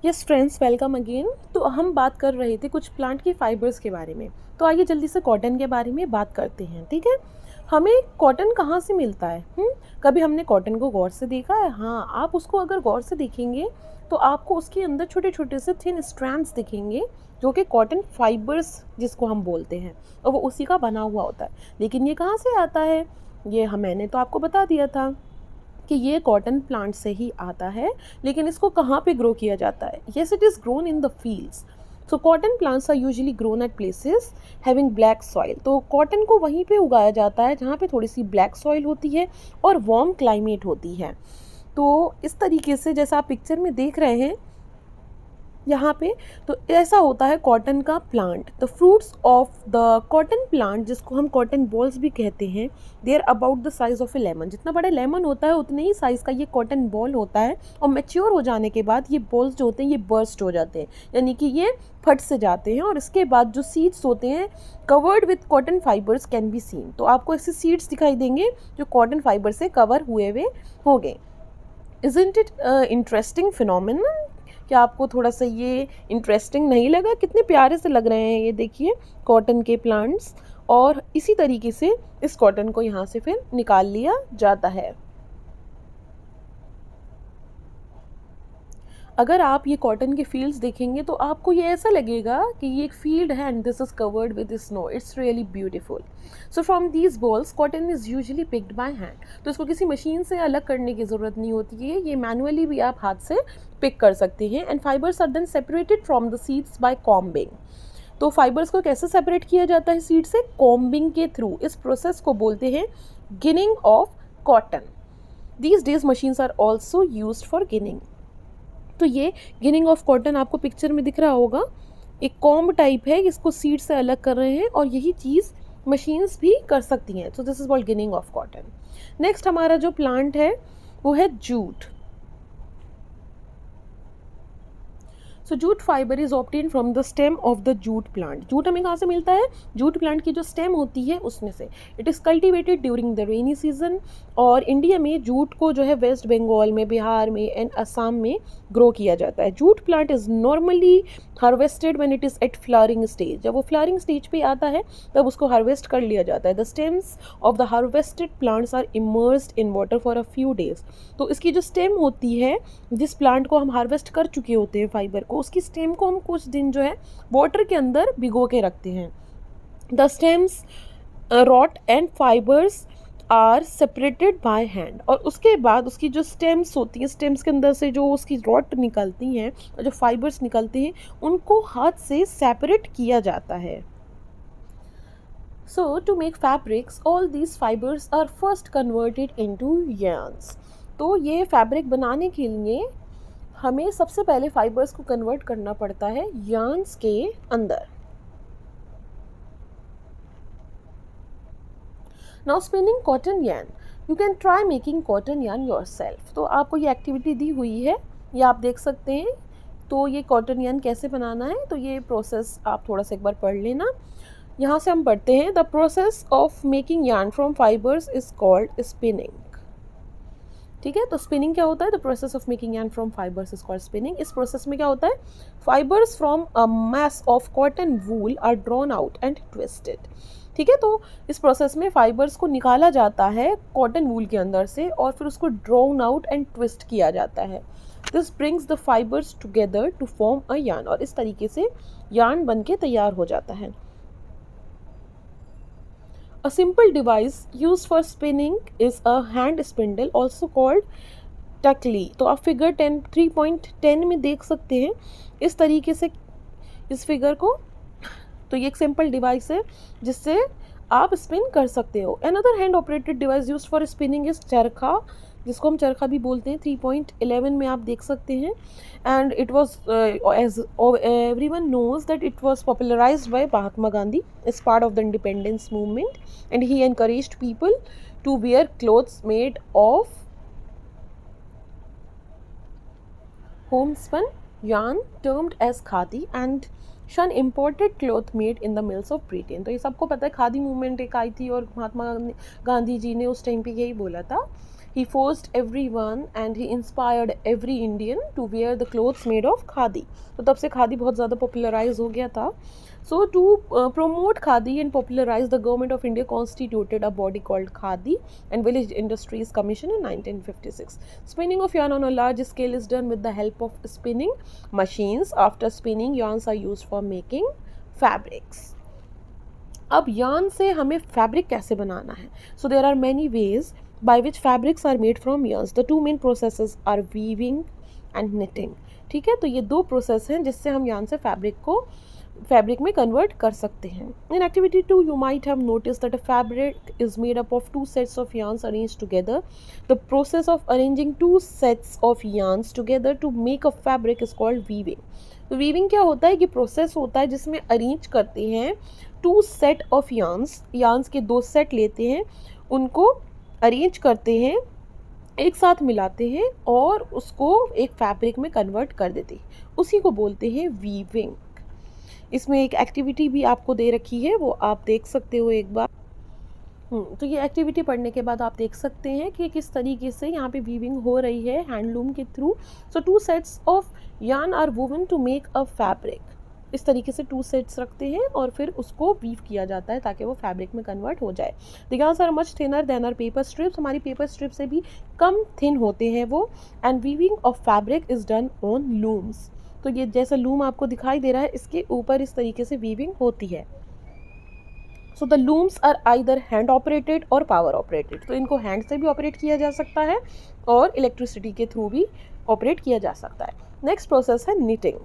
Yes friends, welcome again. तो हम बात कर रहे थे कुछ प्लांट के फाइबर्स के बारे में। तो आइए जल्दी से कॉटन के बारे में बात करते हैं, ठीक है। हमें कॉटन कहाँ से मिलता है? कभी हमने कॉटन को गौर से देखा है? हाँ, आप उसको अगर गौर से देखेंगे तो आपको उसके अंदर छोटे छोटे से थिन स्ट्रैंड्स दिखेंगे, जो कि कॉटन फाइबर्स जिसको हम बोलते हैं, और वो उसी का बना हुआ होता है। लेकिन ये कहाँ से आता है? ये मैंने तो आपको बता दिया था कि ये कॉटन प्लांट से ही आता है। लेकिन इसको कहाँ पे ग्रो किया जाता है? Yes, it is grown in the fields. So cotton plants are usually grown at places having black soil. तो कॉटन को वहीं पे उगाया जाता है जहाँ पे थोड़ी सी ब्लैक सॉइल होती है और वार्म क्लाइमेट होती है। तो इस तरीके से जैसा आप पिक्चर में देख रहे हैं यहाँ पे, तो ऐसा होता है कॉटन का plant. The fruits of the cotton plant, जिसको हम कॉटन बॉल्स भी कहते हैं, they are about the size of a lemon. जितना बड़ा लेमन होता है उतने ही साइज़ का ये कॉटन बॉल होता है। और मैच्योर हो जाने के बाद ये बॉल्स जो होते हैं ये बर्स्ट हो जाते हैं, यानी कि ये फट से जाते हैं। और इसके बाद जो सीड्स होते हैं covered with cotton fibres can be seen. तो आपको ऐसे सीड्स दिखाई देंगे जो कॉटन फाइबर से कवर हुए हुए होंगे। Isn't it interesting phenomenon? क्या आपको थोड़ा सा ये इंटरेस्टिंग नहीं लगा? कितने प्यारे से लग रहे हैं ये, देखिए कॉटन के प्लांट्स। और इसी तरीके से इस कॉटन को यहाँ से फिर निकाल लिया जाता है। अगर आप ये कॉटन के फील्ड्स देखेंगे तो आपको ये ऐसा लगेगा कि ये एक फील्ड है and this is covered with snow. It's really beautiful. So from these balls cotton is usually picked by hand. तो इसको किसी मशीन से अलग करने की ज़रूरत नहीं होती है, ये मैनुअली भी आप हाथ से पिक कर सकते हैं। And fibres are then separated from the seeds by combing. तो फाइबर्स को कैसे सेपरेट किया जाता है सीड से? कॉम्बिंग के थ्रू। इस प्रोसेस को बोलते हैं ginning of cotton. These days machines are also used for ginning. तो ये गिनिंग ऑफ कॉटन आपको पिक्चर में दिख रहा होगा, एक कॉम्ब टाइप है, इसको सीड से अलग कर रहे हैं और यही चीज़ मशीन्स भी कर सकती हैं। So this is called ginning of cotton. Next हमारा जो प्लांट है वो है jute. So jute fibre is obtain from the stem of the jute plant. Jute हमें कहाँ से मिलता है? जूट प्लांट की जो स्टेम होती है उसमें से। It is cultivated during the rainy season. और इंडिया में जूट को जो है वेस्ट बंगाल में, बिहार में एंड असम में ग्रो किया जाता है। Jute plant is normally harvested when it is at flowering stage. जब वो फ्लावरिंग स्टेज पे आता है तब उसको हार्वेस्ट कर लिया जाता है। The stems of the harvested plants are immersed in water for a few days. तो इसकी जो स्टेम होती है, जिस प्लांट को हम हार्वेस्ट कर चुके होते हैं फाइबर को, उसकी स्टेम को हम कुछ दिन जो है वाटर के अंदर भिगो के रखते हैं। The stems rot and fibres are separated by hand. और उसके बाद उसकी जो स्टेम्स होती हैं, स्टेम्स के अंदर से जो उसकी रॉट निकलती हैं और जो फाइबर्स निकलते हैं, उनको हाथ से सेपरेट किया जाता है। So to make fabrics, all these fibers are first converted into yarns. तो ये फैब्रिक बनाने के लिए हमें सबसे पहले फाइबर्स को कन्वर्ट करना पड़ता है yarns के अंदर। Now spinning cotton yarn. You can try making cotton yarn yourself. तो आपको ये एक्टिविटी दी हुई है, ये आप देख सकते हैं। तो ये कॉटन yarn कैसे बनाना है, तो ये प्रोसेस आप थोड़ा सा एक बार पढ़ लेना। यहाँ से हम पढ़ते हैं, the process of making yarn from fibres is called spinning. ठीक है, तो स्पिनिंग क्या होता है? The process of making yarn from fibres is called spinning. इस प्रोसेस में क्या होता है? Fibres from a mass of cotton wool are drawn out and twisted. ठीक है, तो इस प्रोसेस में फाइबर्स को निकाला जाता है कॉटन वूल के अंदर से और फिर उसको ड्रॉन आउट एंड ट्विस्ट किया जाता है। This brings the fibres together to form a yarn. और इस तरीके से यार्न बन के तैयार हो जाता है। A simple device used for spinning is a hand spindle, also called टकली। तो आप फिगर 3.10 में देख सकते हैं इस तरीके से इस फिगर को। तो ये एक सिंपल डिवाइस है जिससे आप स्पिन कर सकते हो। Another hand operated device used for spinning is चरखा, जिसको हम चरखा भी बोलते हैं। 3.11 में आप देख सकते हैं। And it was as everyone knows that it was popularised by Mahatma Gandhi as part of the independence movement and he encouraged people to wear clothes made of homespun yarn termed as khadi and shun imported cloth made in the mills of Britain। तो ये सबको पता है, khadi movement एक आई थी और महात्मा गांधी जी ने उस टाइम पे यही बोला था। He forced everyone and he inspired every Indian to wear the clothes made of khadi. तो तब से खादी बहुत ज़्यादा पॉपुलराइज हो गया था. So to promote khadi and popularize, the government of India constituted a body called Khadi and Village Industries Commission in 1956. Spinning of yarn on a large scale is done with the help of spinning machines. After spinning, yarns are used for making fabrics. अब yarn से हमें fabric कैसे बनाना है? So there are many ways by which fabrics are made from yarns. The two main processes are weaving and knitting. ठीक है, तो ये दो प्रोसेस हैं जिससे हम yarn से फैब्रिक में कन्वर्ट कर सकते हैं. In activity 2 you might have noticed that a fabric is made up of two sets of yarns arranged together. The process of arranging two sets of yarns together to make a fabric is called weaving. तो weaving क्या होता है कि process होता है जिसमें arrange करते हैं टू सेट ऑफ yarns के दो सेट लेते हैं, उनको अरेंज करते हैं, एक साथ मिलाते हैं और उसको एक फैब्रिक में कन्वर्ट कर देते हैं, उसी को बोलते हैं वीविंग. इसमें एक एक्टिविटी भी आपको दे रखी है, वो आप देख सकते हो एक बार. तो ये एक्टिविटी पढ़ने के बाद आप देख सकते हैं कि किस तरीके से यहाँ पे वीविंग हो रही है हैंडलूम के through. So two sets of yarn are woven to make a fabric. इस तरीके से टू सेट्स रखते हैं और फिर उसको वीव किया जाता है ताकि वो फैब्रिक में कन्वर्ट हो जाए. The yarns are much thinner than our paper strips. हमारी पेपर स्ट्रिप से भी कम थिन होते हैं वो. And weaving of fabric is done on looms. तो ये जैसा लूम आपको दिखाई दे रहा है, इसके ऊपर इस तरीके से वीविंग होती है. So the looms are either hand operated और पावर ऑपरेटेड. तो इनको हैंड से भी ऑपरेट किया जा सकता है और इलेक्ट्रिसिटी के थ्रू भी ऑपरेट किया जा सकता है. नेक्स्ट प्रोसेस है निटिंग.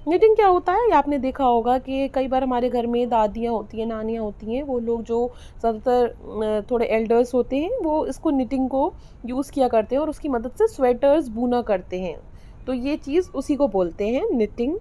निटिंग क्या होता है, ये आपने देखा होगा कि कई बार हमारे घर में दादियाँ होती हैं, नानियाँ होती हैं, वो लोग जो ज़्यादातर थोड़े एल्डर्स होते हैं वो इसको निटिंग को यूज़ किया करते हैं और उसकी मदद से स्वेटर्स बुना करते हैं. तो ये चीज़ उसी को बोलते हैं निटिंग.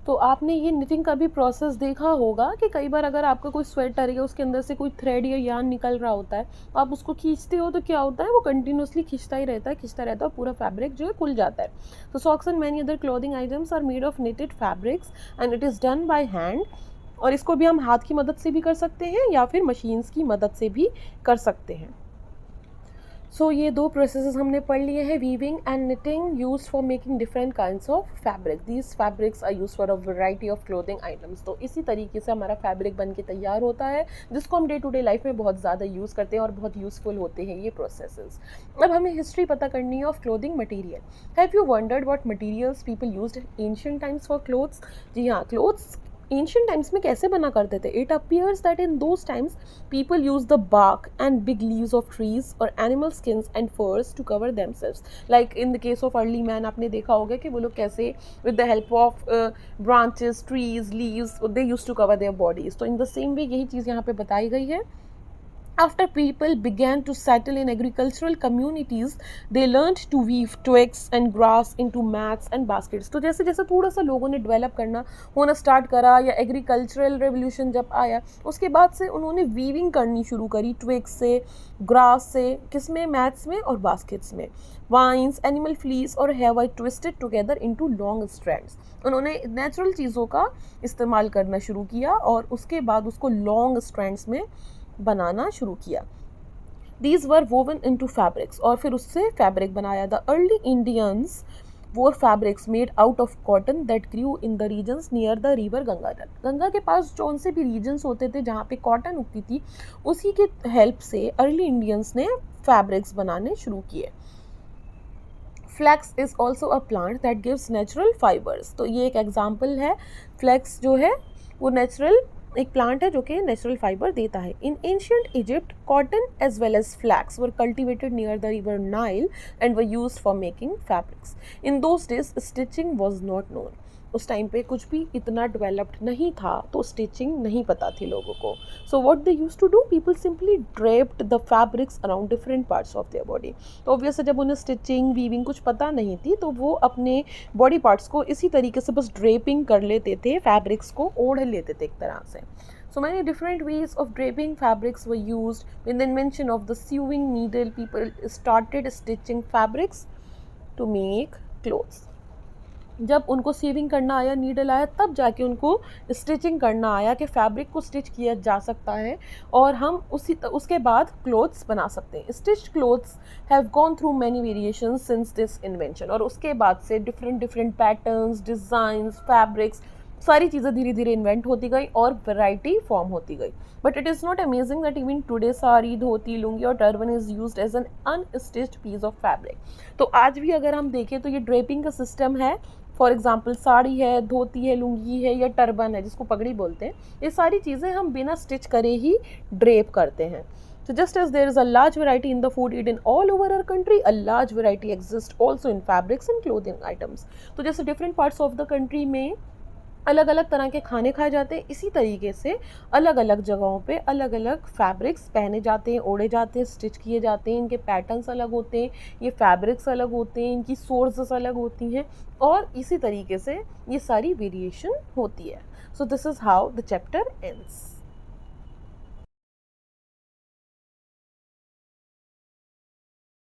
तो आपने ये निटिंग का भी प्रोसेस देखा होगा कि कई बार अगर आपका कोई स्वेटर या उसके अंदर से कोई थ्रेड या यार्न निकल रहा होता है, आप उसको खींचते हो तो क्या होता है, वो कंटिन्यूसली खींचता ही रहता है और पूरा फैब्रिक जो है खुल जाता है. तो socks and many other clothing items are made of knitted fabrics and it is done by hand. और इसको भी हम हाथ की मदद से भी कर सकते हैं या फिर मशीन्स की मदद से भी कर सकते हैं. सो ये दो प्रोसेसेस हमने पढ़ लिए हैं, weaving and knitting, used for making different kinds of fabric. These fabrics are used for a variety of clothing items. तो इसी तरीके से हमारा फैब्रिक बन के तैयार होता है जिसको हम डे टू डे लाइफ में बहुत ज़्यादा यूज़ करते हैं और बहुत यूज़फुल होते हैं ये प्रोसेसेस. अब हमें हिस्ट्री पता करनी है of clothing material. Have you wondered what materials people used in ancient times for clothes? जी हाँ, क्लोथ्स एंशिएंट टाइम्स में कैसे बना करते थे? It appears that in those times people use the bark and big leaves of trees or animal skins and furs to cover themselves. Like in the case of early man, आपने देखा होगा कि वो लोग कैसे with the help of branches, trees, leaves, they used to cover their bodies. तो in the same way यही चीज़ यहाँ पे बताई गई है. After people began to settle in agricultural communities, they learned to weave twigs and grass into mats and baskets. तो जैसे जैसे थोड़ा सा लोगों ने डेवलप करना होना स्टार्ट करा या एग्रीकल्चरल रेवोल्यूशन जब आया, उसके बाद से उन्होंने वीविंग करनी शुरू करी ट्विग्स से, ग्रास से, किसमें, मैट्स में और बास्केट्स में. वाइन्स, एनिमल फ्लीस और hair were twisted together into long strands. उन्होंने नेचुरल चीज़ों का इस्तेमाल करना शुरू किया और उसके बाद उसको लॉन्ग स्ट्रैंड्स में बनाना शुरू किया. These were woven into fabrics और फिर उससे फैब्रिक बनाया. The early Indians wore fabrics made out of cotton that grew in the regions near the river Ganga. Ganga के पास जौन से भी रीजन्स होते थे जहाँ पे कॉटन उगती थी, उसी के हेल्प से अर्ली इंडियंस ने फैब्रिक्स बनाने शुरू किए. Flax is also a plant that gives natural fibres. तो ये एक एग्जाम्पल है. फ्लैक्स जो है वो नेचुरल एक प्लांट है जो कि नेचुरल फाइबर देता है. In ancient Egypt cotton as well as flax were cultivated near the river Nile and were used for making fabrics. In those days stitching was not known. उस time पे कुछ भी इतना डेवलप्ड नहीं था तो स्टिचिंग नहीं पता थी लोगों को. So what they used to do, people simply draped the fabrics around different parts of their body. तो ऑब्वियसली जब उन्हें स्टिचिंग वीविंग कुछ पता नहीं थी तो वो अपने बॉडी पार्ट्स को इसी तरीके से बस ड्रेपिंग कर लेते थे, फैब्रिक्स को ओढ़ लेते थे एक तरह से. So many different ways of draping fabrics were used. With the invention of the sewing needle, people started stitching fabrics to make clothes. जब उनको सीविंग करना आया, नीडल आया, तब जाके उनको स्टिचिंग करना आया कि फैब्रिक को स्टिच किया जा सकता है और हम उसके बाद क्लोथ्स बना सकते हैं। Stitched clothes have gone through many variations since this invention, और उसके बाद से different different patterns, designs, fabrics, सारी चीज़ें धीरे धीरे इन्वेंट होती गई और वैरायटी फॉर्म होती गई। But it is not amazing that even today sari, dhoti, lungi और turban is used as an unstitched piece of fabric. तो आज भी अगर हम देखें तो ये ड्रेपिंग का सिस्टम है। फॉर एग्जाम्पल साड़ी है, धोती है, लुंगी है या टर्बन है जिसको पगड़ी बोलते हैं, ये सारी चीज़ें हम बिना स्टिच करे ही ड्रेप करते हैं। So just as there is a large variety in the food eaten all over our country, a large variety exists also in fabrics and clothing items. तो जैसे different parts of the country में अलग अलग तरह के खाने खाए जाते हैं, इसी तरीके से अलग अलग जगहों पे अलग अलग फैब्रिक्स पहने जाते हैं, ओढ़े जाते हैं, स्टिच किए जाते हैं। इनके पैटर्न्स अलग होते हैं, ये फैब्रिक्स अलग होते हैं, इनकी सोर्सेस अलग होती हैं और इसी तरीके से ये सारी वेरिएशन होती है। So this is how the chapter ends.